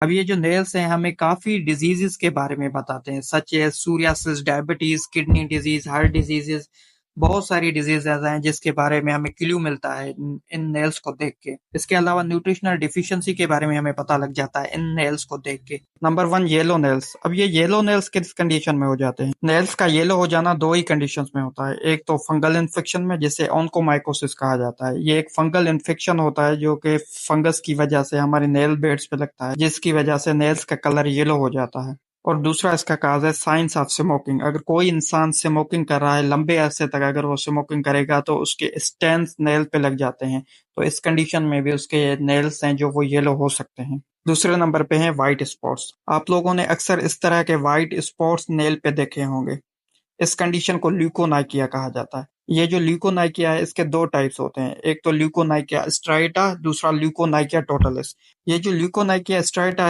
अब ये जो नेल्स हैं हमें काफी डिजीजेस के बारे में बताते हैं, सच है psoriasis, diabetes, kidney disease, heart diseases. बहुत सारी डिजीजेज हैं जिसके बारे में हमें क्लू मिलता है इन नेल्स को देख के। इसके अलावा न्यूट्रिशनल डिफिशियंसी के बारे में हमें पता लग जाता है इन नेल्स को देख के। Number one, yellow nails. अब ये येलो नेल्स किस कंडीशन में हो जाते हैं? नेल्स का येलो हो जाना दो ही कंडीशंस में होता है। एक तो फंगल इन्फेक्शन में, जिसे ऑन्कोमाइकोसिस कहा जाता है। ये एक फंगल इन्फेक्शन होता है जो कि फंगस की वजह से हमारे नेल बेड्स पे लगता है, जिसकी वजह से नेल्स का कलर येलो हो जाता है। और दूसरा इसका काज है साइंस ऑफ स्मोकिंग। अगर कोई इंसान स्मोकिंग कर रहा है लंबे अरसे तक, अगर वो स्मोकिंग करेगा तो उसके स्टेन्स नेल पे लग जाते हैं, तो इस कंडीशन में भी उसके नेल्स हैं जो वो येलो हो सकते हैं। दूसरे नंबर पे हैं व्हाइट स्पॉट्स। आप लोगों ने अक्सर इस तरह के व्हाइट स्पॉट्स नेल पे देखे होंगे। इस कंडीशन को ल्यूकोनाइकिया कहा जाता है। ये जो ल्यूकोनाइकिया है इसके दो टाइप्स होते हैं, एक तो ल्यूकोनाइकिया स्ट्राइटा, दूसरा ल्यूकोनाइकिया टोटलिस। ये जो ल्यूकोनाइकिया स्ट्राइटा है